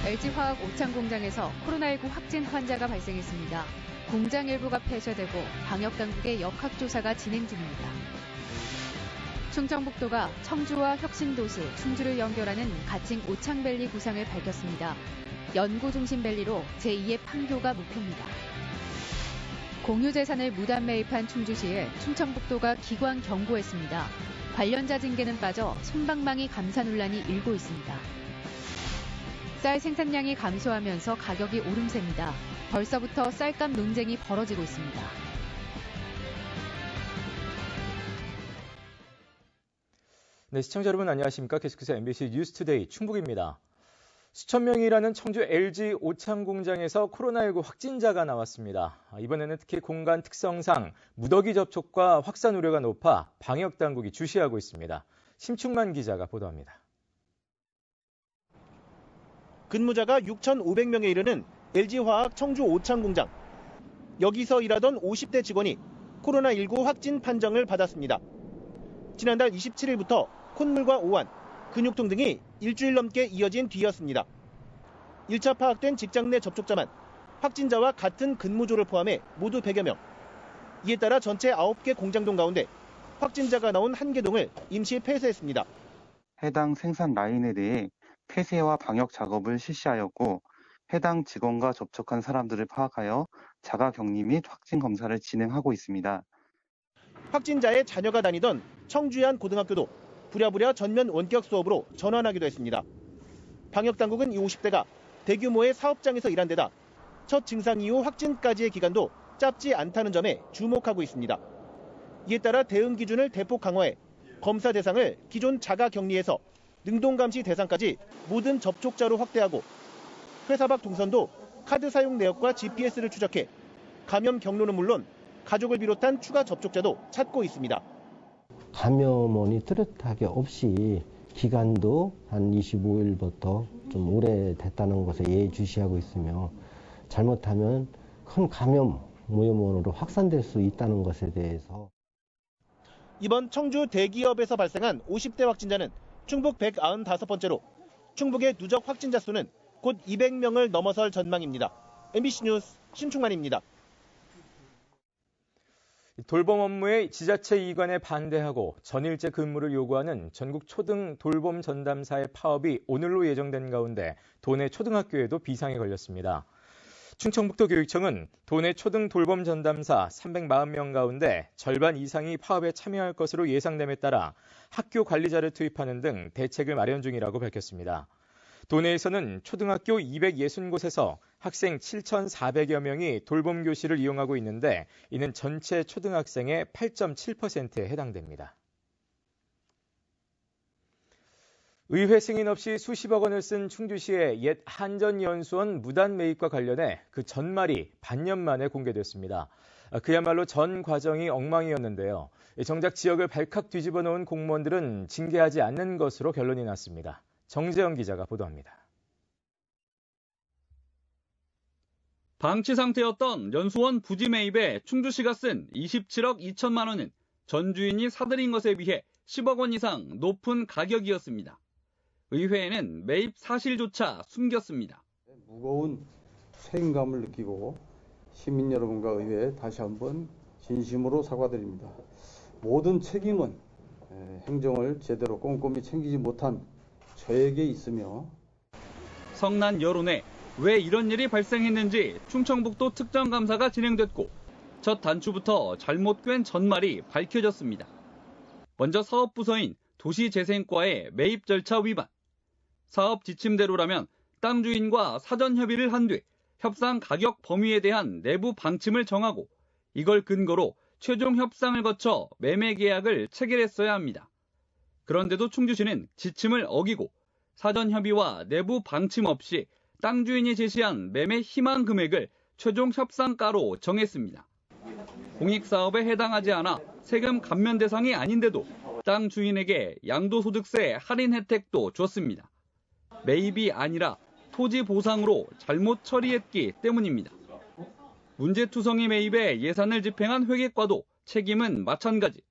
LG화학 오창공장에서 코로나19 확진 환자가 발생했습니다. 공장 일부가 폐쇄되고 방역당국의 역학조사가 진행 중입니다. 충청북도가 청주와 혁신도시, 충주를 연결하는 가칭 오창밸리 구상을 밝혔습니다. 연구중심밸리로 제2의 판교가 목표입니다. 공유재산을 무단 매입한 충주시에 충청북도가 기관 경고했습니다. 관련자 징계는 빠져 솜방망이 감사 논란이 일고 있습니다. 쌀 생산량이 감소하면서 가격이 오름세입니다. 벌써부터 쌀값 논쟁이 벌어지고 있습니다. 네, 시청자 여러분 안녕하십니까? 계속해서 MBC 뉴스투데이 충북입니다. 수천 명이 일하는 청주 LG 오창공장에서 코로나19 확진자가 나왔습니다. 이번에는 특히 공간 특성상 무더기 접촉과 확산 우려가 높아 방역당국이 주시하고 있습니다. 심충만 기자가 보도합니다. 근무자가 6,500명에 이르는 LG화학 청주 오창공장. 여기서 일하던 50대 직원이 코로나19 확진 판정을 받았습니다. 지난달 27일부터 콧물과 오한, 근육통 등이 일주일 넘게 이어진 뒤였습니다. 1차 파악된 직장 내 접촉자만 확진자와 같은 근무조를 포함해 모두 100여 명. 이에 따라 전체 9개 공장동 가운데 확진자가 나온 1개동을 임시 폐쇄했습니다. 해당 생산 라인에 대해 폐쇄와 방역 작업을 실시하였고 해당 직원과 접촉한 사람들을 파악하여 자가격리 및 확진 검사를 진행하고 있습니다. 확진자의 자녀가 다니던 청주의 한 고등학교도 부랴부랴 전면 원격 수업으로 전환하기도 했습니다. 방역당국은 이 50대가 대규모의 사업장에서 일한 데다 첫 증상 이후 확진까지의 기간도 짧지 않다는 점에 주목하고 있습니다. 이에 따라 대응 기준을 대폭 강화해 검사 대상을 기존 자가격리에서 능동감시 대상까지 모든 접촉자로 확대하고 회사 밖 동선도 카드 사용 내역과 GPS를 추적해 감염 경로는 물론 가족을 비롯한 추가 접촉자도 찾고 있습니다. 감염원이 뚜렷하게 없이 기간도 한 25일부터 좀 오래됐다는 것에 예의주시하고 있으며 잘못하면 큰 감염 모형원으로 확산될 수 있다는 것에 대해서 이번 청주 대기업에서 발생한 50대 확진자는 충북 195번째로 충북의 누적 확진자 수는 곧 200명을 넘어설 전망입니다. MBC 뉴스 심충만입니다. 돌봄 업무에 지자체 이관에 반대하고 전일제 근무를 요구하는 전국 초등 돌봄 전담사의 파업이 오늘로 예정된 가운데 도내 초등학교에도 비상이 걸렸습니다. 충청북도 교육청은 도내 초등 돌봄 전담사 340명 가운데 절반 이상이 파업에 참여할 것으로 예상됨에 따라 학교 관리자를 투입하는 등 대책을 마련 중이라고 밝혔습니다. 도내에서는 초등학교 260곳에서 학생 7,400여 명이 돌봄 교실을 이용하고 있는데 이는 전체 초등학생의 8.7%에 해당됩니다. 의회 승인 없이 수십억 원을 쓴 충주시의 옛 한전연수원 무단 매입과 관련해 그 전말이 반년 만에 공개됐습니다. 그야말로 전 과정이 엉망이었는데요. 정작 지역을 발칵 뒤집어 놓은 공무원들은 징계하지 않는 것으로 결론이 났습니다. 정재영 기자가 보도합니다. 방치 상태였던 연수원 부지 매입에 충주시가 쓴 27억 2천만 원은 전 주인이 사들인 것에 비해 10억 원 이상 높은 가격이었습니다. 의회에는 매입 사실조차 숨겼습니다. 무거운 책임감을 느끼고 시민 여러분과 의회에 다시 한번 진심으로 사과드립니다. 모든 책임은 행정을 제대로 꼼꼼히 챙기지 못한 저에게 있으며 성난 여론에 왜 이런 일이 발생했는지 충청북도 특정감사가 진행됐고 첫 단추부터 잘못 꿰n 전말이 밝혀졌습니다. 먼저 사업부서인 도시재생과의 매입 절차 위반. 사업 지침대로라면 땅 주인과 사전 협의를 한 뒤 협상 가격 범위에 대한 내부 방침을 정하고 이걸 근거로 최종 협상을 거쳐 매매 계약을 체결했어야 합니다. 그런데도 충주시는 지침을 어기고 사전 협의와 내부 방침 없이 땅 주인이 제시한 매매 희망 금액을 최종 협상가로 정했습니다. 공익사업에 해당하지 않아 세금 감면 대상이 아닌데도 땅 주인에게 양도소득세 할인 혜택도 줬습니다. 매입이 아니라 토지 보상으로 잘못 처리했기 때문입니다. 문제투성이 매입에 예산을 집행한 회계과도 책임은 마찬가지.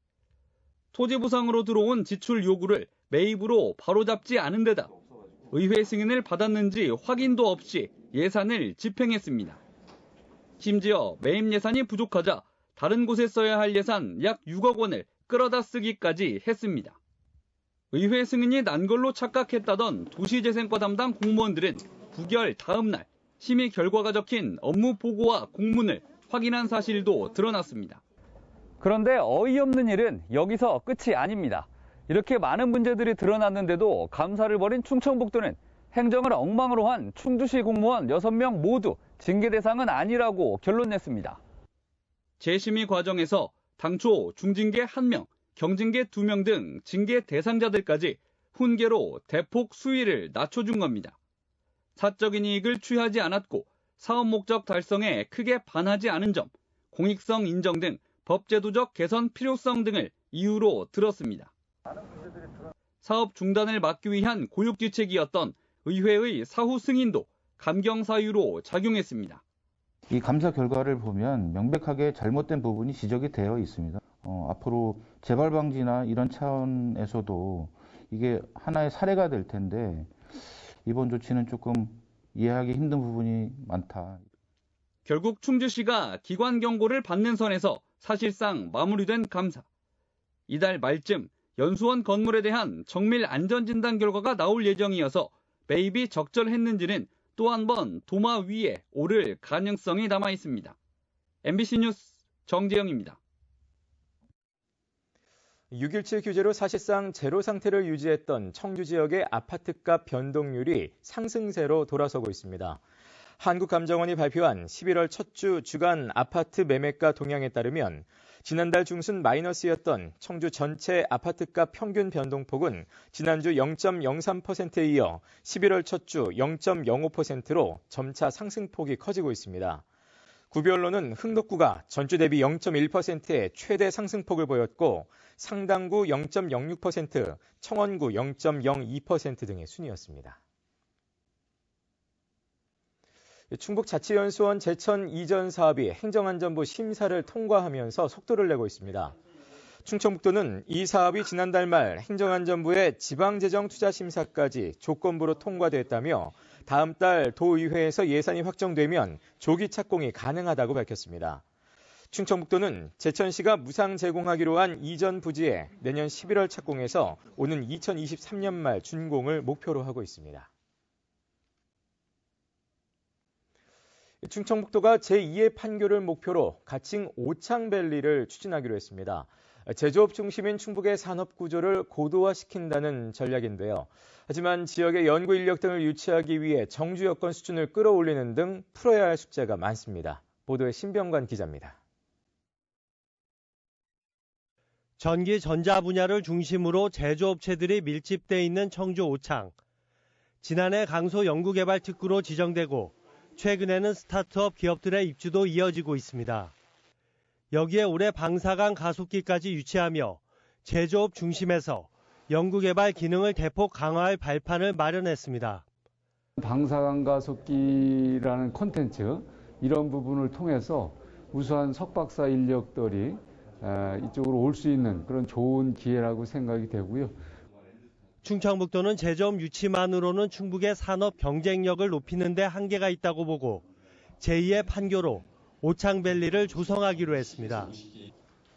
토지 보상으로 들어온 지출 요구를 매입으로 바로잡지 않은 데다 의회 승인을 받았는지 확인도 없이 예산을 집행했습니다. 심지어 매입 예산이 부족하자 다른 곳에 써야 할 예산 약 6억 원을 끌어다 쓰기까지 했습니다. 의회 승인이 난 걸로 착각했다던 도시재생과 담당 공무원들은 부결 다음 날 심의 결과가 적힌 업무 보고와 공문을 확인한 사실도 드러났습니다. 그런데 어이없는 일은 여기서 끝이 아닙니다. 이렇게 많은 문제들이 드러났는데도 감사를 벌인 충청북도는 행정을 엉망으로 한 충주시 공무원 6명 모두 징계 대상은 아니라고 결론 냈습니다. 재심의 과정에서 당초 중징계 1명, 경징계 2명 등 징계 대상자들까지 훈계로 대폭 수위를 낮춰준 겁니다. 사적인 이익을 취하지 않았고 사업 목적 달성에 크게 반하지 않은 점, 공익성 인정 등 법제도적 개선 필요성 등을 이유로 들었습니다. 사업 중단을 막기 위한 고육지책이었던 의회의 사후 승인도 감경 사유로 작용했습니다. 이 감사 결과를 보면 명백하게 잘못된 부분이 지적이 되어 있습니다. 앞으로 재발 방지나 이런 차원에서도 이게 하나의 사례가 될 텐데 이번 조치는 조금 이해하기 힘든 부분이 많다. 결국 충주시가 기관 경고를 받는 선에서 사실상 마무리된 감사. 이달 말쯤 연수원 건물에 대한 정밀 안전진단 결과가 나올 예정이어서 매입이 적절했는지는 또 한 번 도마 위에 오를 가능성이 남아 있습니다. MBC 뉴스 정재영입니다. 6.17 규제로 사실상 제로 상태를 유지했던 청주 지역의 아파트값 변동률이 상승세로 돌아서고 있습니다. 한국감정원이 발표한 11월 첫 주 주간 아파트 매매가 동향에 따르면 지난달 중순 마이너스였던 청주 전체 아파트값 평균 변동폭은 지난주 0.03%에 이어 11월 첫 주 0.05%로 점차 상승폭이 커지고 있습니다. 구별로는 흥덕구가 전주 대비 0.1%의 최대 상승폭을 보였고 상당구 0.06%, 청원구 0.02% 등의 순이었습니다. 충북자치연수원 제천 이전 사업이 행정안전부 심사를 통과하면서 속도를 내고 있습니다. 충청북도는 이 사업이 지난달 말 행정안전부의 지방재정투자심사까지 조건부로 통과됐다며 다음 달 도의회에서 예산이 확정되면 조기 착공이 가능하다고 밝혔습니다. 충청북도는 제천시가 무상 제공하기로 한 이전 부지에 내년 11월 착공해서 오는 2023년 말 준공을 목표로 하고 있습니다. 충청북도가 제2의 판교를 목표로 가칭 오창밸리를 추진하기로 했습니다. 제조업 중심인 충북의 산업 구조를 고도화시킨다는 전략인데요. 하지만 지역의 연구 인력 등을 유치하기 위해 정주 여건 수준을 끌어올리는 등 풀어야 할 숙제가 많습니다. 보도에 신병관 기자입니다. 전기 전자 분야를 중심으로 제조업체들이 밀집돼 있는 청주 오창. 지난해 강소 연구개발 특구로 지정되고 최근에는 스타트업 기업들의 입주도 이어지고 있습니다. 여기에 올해 방사강 가속기까지 유치하며 제조업 중심에서 연구개발 기능을 대폭 강화할 발판을 마련했습니다. 방사강 가속기라는 콘텐츠 이런 부분을 통해서 우수한 석박사 인력들이 이쪽으로 올 수 있는 그런 좋은 기회라고 생각이 되고요. 충청북도는 제조업 유치만으로는 충북의 산업 경쟁력을 높이는 데 한계가 있다고 보고 제2의 판교로 오창밸리를 조성하기로 했습니다.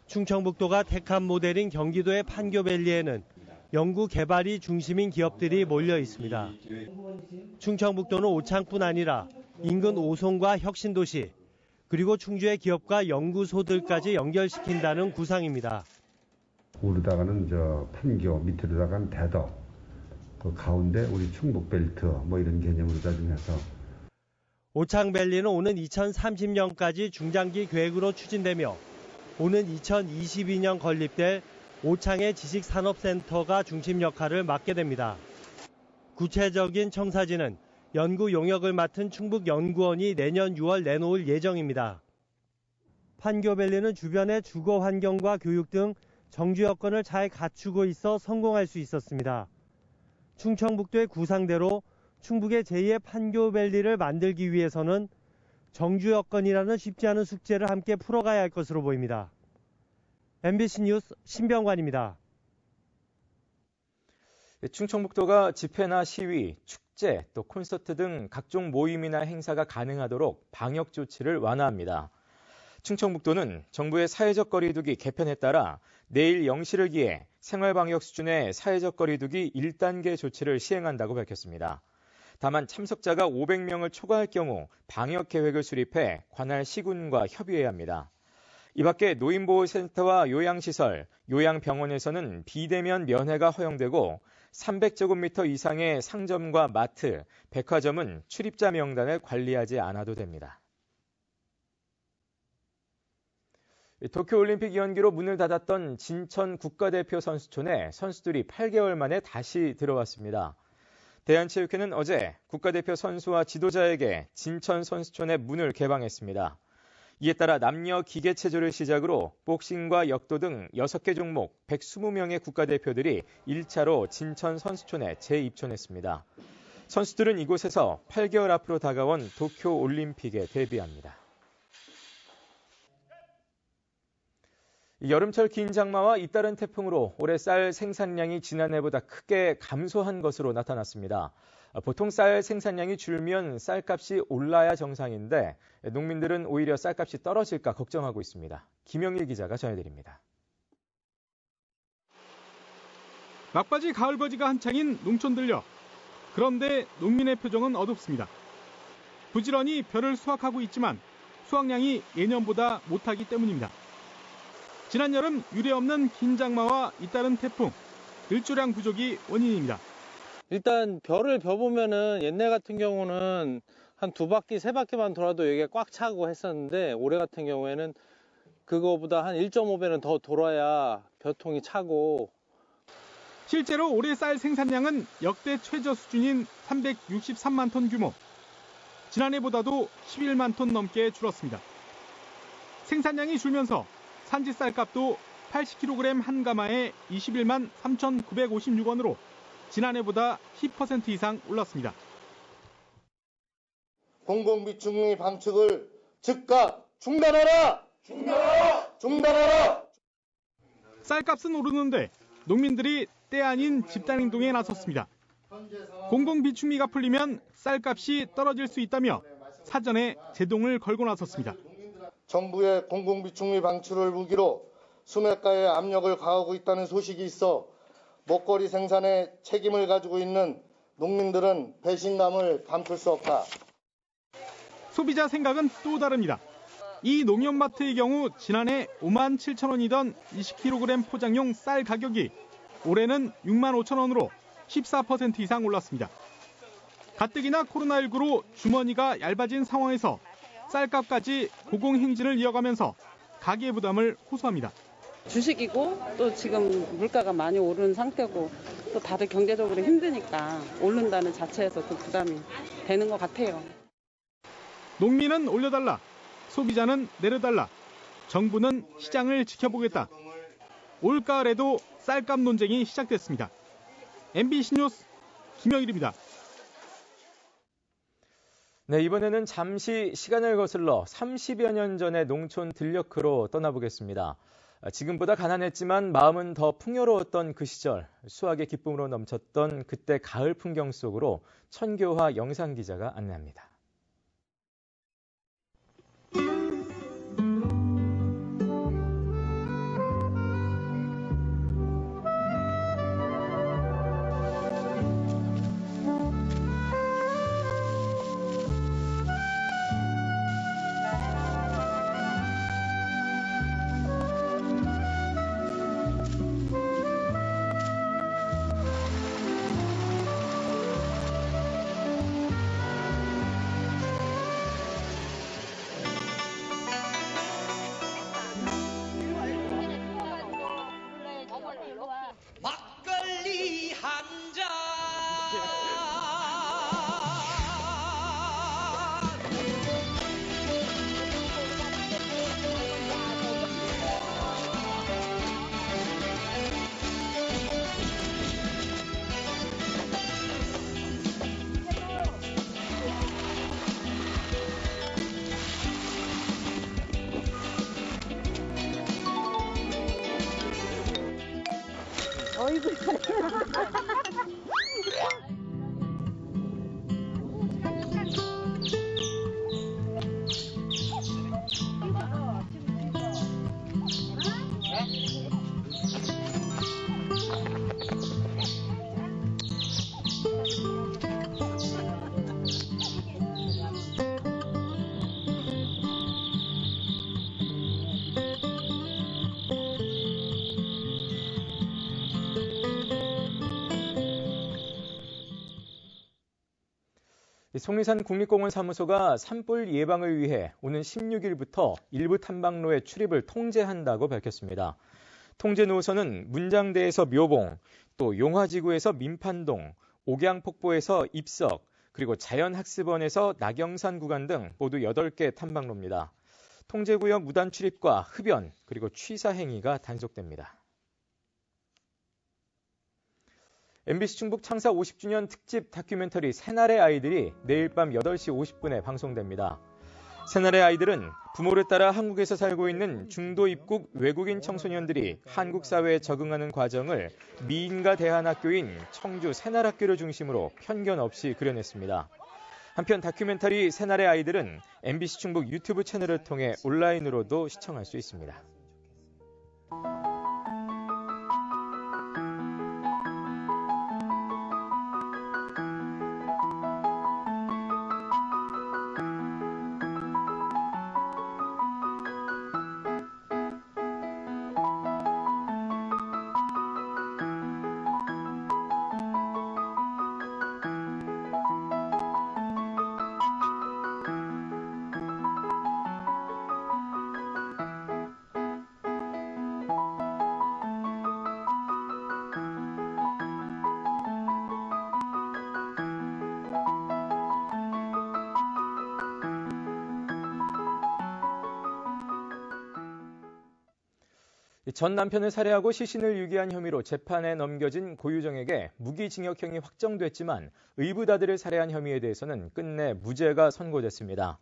충청북도가 택한 모델인 경기도의 판교밸리에는 연구 개발이 중심인 기업들이 몰려 있습니다. 충청북도는 오창뿐 아니라 인근 오송과 혁신도시, 그리고 충주의 기업과 연구소들까지 연결시킨다는 구상입니다. 오르다가는 판교, 밑으로다가는 대덕, 그 가운데 우리 충북벨트 이런 개념으로 따지면서 오창밸리는 오는 2030년까지 중장기 계획으로 추진되며 오는 2022년 건립될 오창의 지식산업센터가 중심 역할을 맡게 됩니다. 구체적인 청사진은 연구 용역을 맡은 충북연구원이 내년 6월 내놓을 예정입니다. 판교밸리는 주변의 주거 환경과 교육 등 정주 여건을 잘 갖추고 있어 성공할 수 있었습니다. 충청북도의 구상대로 충북의 제2의 판교밸리를 만들기 위해서는 정주 여건이라는 쉽지 않은 숙제를 함께 풀어가야 할 것으로 보입니다. MBC 뉴스 신병관입니다. 충청북도가 집회나 시위, 축제, 또 콘서트 등 각종 모임이나 행사가 가능하도록 방역 조치를 완화합니다. 충청북도는 정부의 사회적 거리두기 개편에 따라 내일 0시를 기해 생활방역 수준의 사회적 거리두기 1단계 조치를 시행한다고 밝혔습니다. 다만 참석자가 500명을 초과할 경우 방역 계획을 수립해 관할 시군과 협의해야 합니다. 이 밖에 노인보호센터와 요양시설, 요양병원에서는 비대면 면회가 허용되고 300제곱미터 이상의 상점과 마트, 백화점은 출입자 명단을 관리하지 않아도 됩니다. 도쿄올림픽 연기로 문을 닫았던 진천 국가대표 선수촌에 선수들이 8개월 만에 다시 들어왔습니다. 대한체육회는 어제 국가대표 선수와 지도자에게 진천 선수촌의 문을 개방했습니다. 이에 따라 남녀 기계체조를 시작으로 복싱과 역도 등 6개 종목 120명의 국가대표들이 1차로 진천 선수촌에 재입촌했습니다. 선수들은 이곳에서 8개월 앞으로 다가온 도쿄올림픽에 대비합니다. 여름철 긴 장마와 잇따른 태풍으로 올해 쌀 생산량이 지난해보다 크게 감소한 것으로 나타났습니다. 보통 쌀 생산량이 줄면 쌀값이 올라야 정상인데 농민들은 오히려 쌀값이 떨어질까 걱정하고 있습니다. 김영일 기자가 전해드립니다. 막바지 가을거지가 한창인 농촌 들녘. 그런데 농민의 표정은 어둡습니다. 부지런히 벼를 수확하고 있지만 수확량이 예년보다 못하기 때문입니다. 지난 여름 유례없는 긴 장마와 잇따른 태풍, 일조량 부족이 원인입니다. 일단 벼를 벼보면은 옛날 같은 경우는 한 2바퀴, 3바퀴만 돌아도 여기가 꽉 차고 했었는데 올해 같은 경우에는 그거보다 한 1.5배는 더 돌아야 벼통이 차고. 실제로 올해 쌀 생산량은 역대 최저 수준인 363만 톤 규모. 지난해보다도 11만 톤 넘게 줄었습니다. 생산량이 줄면서 산지 쌀값도 80kg 한 가마에 21만 3,956원으로 지난해보다 10% 이상 올랐습니다. 공공비축미 방축을 즉각 중단하라! 중단하라! 쌀값은 오르는데 농민들이 때 아닌 집단행동에 나섰습니다. 공공비축미가 풀리면 쌀값이 떨어질 수 있다며 사전에 제동을 걸고 나섰습니다. 정부의 공공비축미 방출을 무기로 수매가에 압력을 가하고 있다는 소식이 있어 먹거리 생산에 책임을 가지고 있는 농민들은 배신감을 감출 수 없다. 소비자 생각은 또 다릅니다. 이 농협마트의 경우 지난해 5만 7천 원이던 20kg 포장용 쌀 가격이 올해는 6만 5천 원으로 14% 이상 올랐습니다. 가뜩이나 코로나19로 주머니가 얇아진 상황에서 쌀값까지 고공행진을 이어가면서 가계 부담을 호소합니다. 주식이고 또 지금 물가가 많이 오르는 상태고 또 다들 경제적으로 힘드니까 오른다는 자체에서 또 부담이 되는 것 같아요. 농민은 올려달라, 소비자는 내려달라, 정부는 시장을 지켜보겠다. 올가을에도 쌀값 논쟁이 시작됐습니다. MBC 뉴스 김영일입니다. 네, 이번에는 잠시 시간을 거슬러 30여 년 전의 농촌 들녘으로 떠나보겠습니다. 지금보다 가난했지만 마음은 더 풍요로웠던 그 시절, 수확의 기쁨으로 넘쳤던 그때 가을 풍경 속으로 천교화 영상기자가 안내합니다. 막걸리 한 잔. 어이구. 속리산 국립공원 사무소가 산불 예방을 위해 오는 16일부터 일부 탐방로의 출입을 통제한다고 밝혔습니다. 통제 노선은 문장대에서 묘봉, 또 용화지구에서 민판동, 옥양폭포에서 입석, 그리고 자연학습원에서 낙영산 구간 등 모두 8개 탐방로입니다. 통제구역 무단 출입과 흡연, 그리고 취사 행위가 단속됩니다. MBC 충북 창사 50주년 특집 다큐멘터리 새날의 아이들이 내일 밤 8시 50분에 방송됩니다. 새날의 아이들은 부모를 따라 한국에서 살고 있는 중도 입국 외국인 청소년들이 한국 사회에 적응하는 과정을 미인가 대안학교인 청주 새날학교를 중심으로 편견 없이 그려냈습니다. 한편 다큐멘터리 새날의 아이들은 MBC 충북 유튜브 채널을 통해 온라인으로도 시청할 수 있습니다. 전 남편을 살해하고 시신을 유기한 혐의로 재판에 넘겨진 고유정에게 무기징역형이 확정됐지만 의붓아들을 살해한 혐의에 대해서는 끝내 무죄가 선고됐습니다.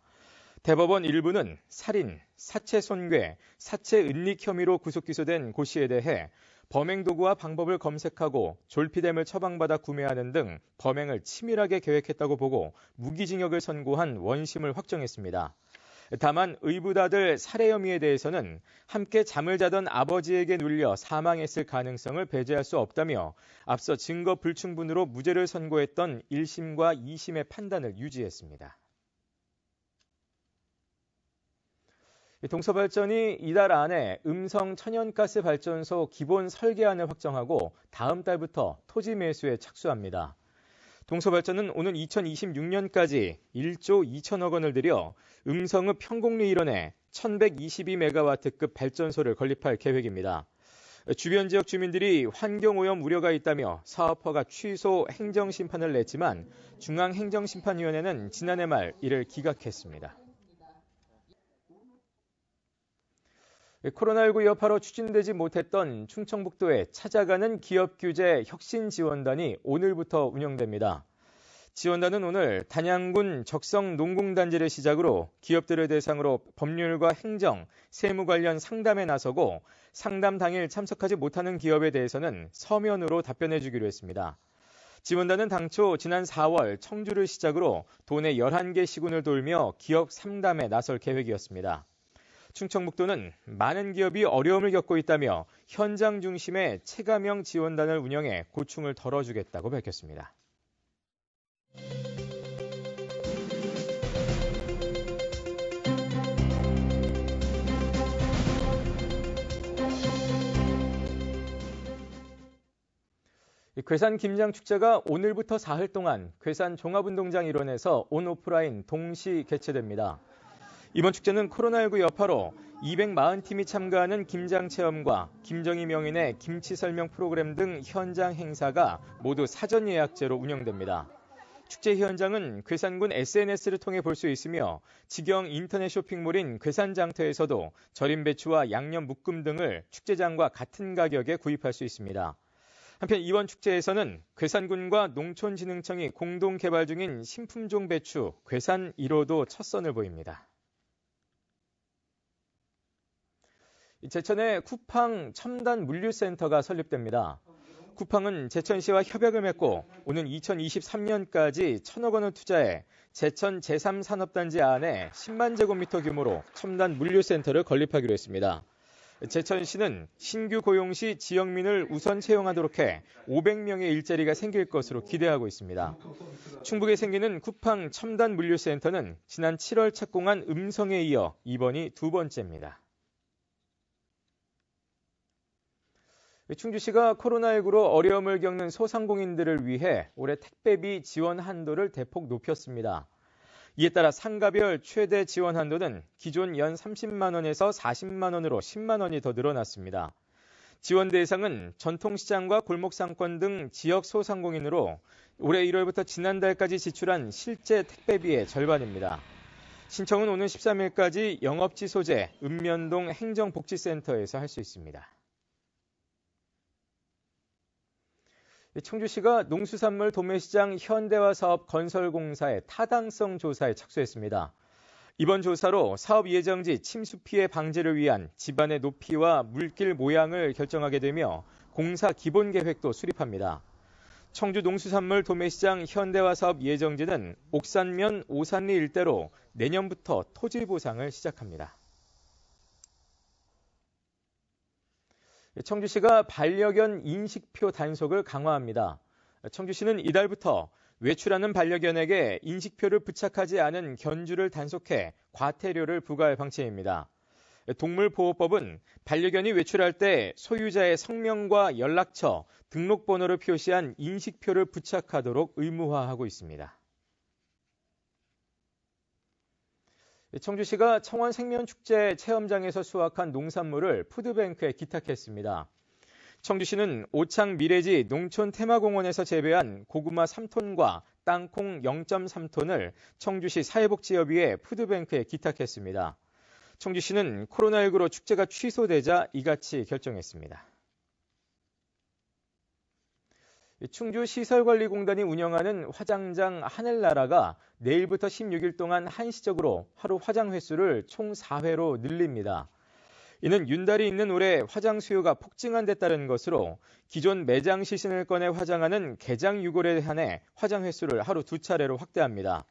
대법원 일부는 살인, 사체 손괴, 사체 은닉 혐의로 구속 기소된 고 씨에 대해 범행 도구와 방법을 검색하고 졸피뎀을 처방받아 구매하는 등 범행을 치밀하게 계획했다고 보고 무기징역을 선고한 원심을 확정했습니다. 다만 의붓아들 살해 혐의에 대해서는 함께 잠을 자던 아버지에게 눌려 사망했을 가능성을 배제할 수 없다며 앞서 증거 불충분으로 무죄를 선고했던 1심과 2심의 판단을 유지했습니다. 동서발전이 이달 안에 음성 천연가스 발전소 기본 설계안을 확정하고 다음 달부터 토지 매수에 착수합니다. 동서발전은 오는 2026년까지 1조 2천억 원을 들여 음성읍 평곡리 일원에 1122메가와트급 발전소를 건립할 계획입니다. 주변 지역 주민들이 환경오염 우려가 있다며 사업허가 취소 행정심판을 냈지만 중앙행정심판위원회는 지난해 말 이를 기각했습니다. 코로나19 여파로 추진되지 못했던 충청북도에 찾아가는 기업규제 혁신지원단이 오늘부터 운영됩니다. 지원단은 오늘 단양군 적성농공단지를 시작으로 기업들을 대상으로 법률과 행정, 세무 관련 상담에 나서고 상담 당일 참석하지 못하는 기업에 대해서는 서면으로 답변해 주기로 했습니다. 지원단은 당초 지난 4월 청주를 시작으로 도내 11개 시군을 돌며 기업 상담에 나설 계획이었습니다. 충청북도는 많은 기업이 어려움을 겪고 있다며 현장 중심의 체감형 지원단을 운영해 고충을 덜어주겠다고 밝혔습니다. 괴산 김장축제가 오늘부터 사흘 동안 괴산 종합운동장 일원에서 온오프라인 동시 개최됩니다. 이번 축제는 코로나19 여파로 240팀이 참가하는 김장체험과 김정희 명인의 김치 설명 프로그램 등 현장 행사가 모두 사전 예약제로 운영됩니다. 축제 현장은 괴산군 SNS를 통해 볼 수 있으며 직영 인터넷 쇼핑몰인 괴산장터에서도 절임 배추와 양념 묶음 등을 축제장과 같은 가격에 구입할 수 있습니다. 한편 이번 축제에서는 괴산군과 농촌진흥청이 공동 개발 중인 신품종 배추 괴산 1호도 첫 선을 보입니다. 제천에 쿠팡 첨단 물류센터가 설립됩니다. 쿠팡은 제천시와 협약을 맺고 오는 2023년까지 1,000억 원을 투자해 제천 제3산업단지 안에 10만 제곱미터 규모로 첨단 물류센터를 건립하기로 했습니다. 제천시는 신규 고용 시 지역민을 우선 채용하도록 해 500명의 일자리가 생길 것으로 기대하고 있습니다. 충북에 생기는 쿠팡 첨단 물류센터는 지난 7월 착공한 음성에 이어 이번이 두 번째입니다. 충주시가 코로나19로 어려움을 겪는 소상공인들을 위해 올해 택배비 지원 한도를 대폭 높였습니다. 이에 따라 상가별 최대 지원 한도는 기존 연 30만 원에서 40만 원으로 10만 원이 더 늘어났습니다. 지원 대상은 전통시장과 골목상권 등 지역 소상공인으로 올해 1월부터 지난달까지 지출한 실제 택배비의 절반입니다. 신청은 오는 13일까지 영업지 소재 읍면동 행정복지센터에서 할 수 있습니다. 청주시가 농수산물 도매시장 현대화사업 건설공사의 타당성 조사에 착수했습니다. 이번 조사로 사업 예정지 침수 피해 방지를 위한 집안의 높이와 물길 모양을 결정하게 되며 공사 기본 계획도 수립합니다. 청주 농수산물 도매시장 현대화 사업 예정지는 옥산면 오산리 일대로 내년부터 토지 보상을 시작합니다. 청주시가 반려견 인식표 단속을 강화합니다. 청주시는 이달부터 외출하는 반려견에게 인식표를 부착하지 않은 견주를 단속해 과태료를 부과할 방침입니다. 동물보호법은 반려견이 외출할 때 소유자의 성명과 연락처, 등록번호를 표시한 인식표를 부착하도록 의무화하고 있습니다. 청주시가 청원생명축제 체험장에서 수확한 농산물을 푸드뱅크에 기탁했습니다. 청주시는 오창 미래지 농촌테마공원에서 재배한 고구마 3톤과 땅콩 0.3톤을 청주시 사회복지협의회 푸드뱅크에 기탁했습니다. 청주시는 코로나19로 축제가 취소되자 이같이 결정했습니다. 충주시설관리공단이 운영하는 화장장 하늘나라가 내일부터 16일 동안 한시적으로 하루 화장 횟수를 총 4회로 늘립니다. 이는 윤달이 있는 올해 화장 수요가 폭증한 데 따른 것으로 기존 매장 시신을 꺼내 화장하는 개장 유골에 한해 화장 횟수를 하루 2차례로 확대합니다.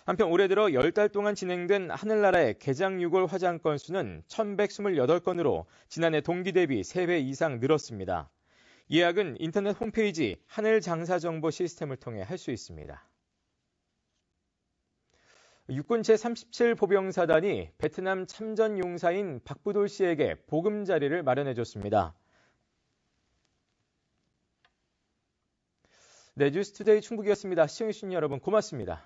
한편 올해 들어 10달 동안 진행된 하늘나라의 개장 유골 화장 건수는 1,128건으로 지난해 동기 대비 3배 이상 늘었습니다. 예약은 인터넷 홈페이지 하늘장사정보 시스템을 통해 할 수 있습니다. 육군 제37 보병사단이 베트남 참전 용사인 박부돌 씨에게 보금자리를 마련해줬습니다. 네, 뉴스투데이 충북이었습니다. 시청해주신 여러분 고맙습니다.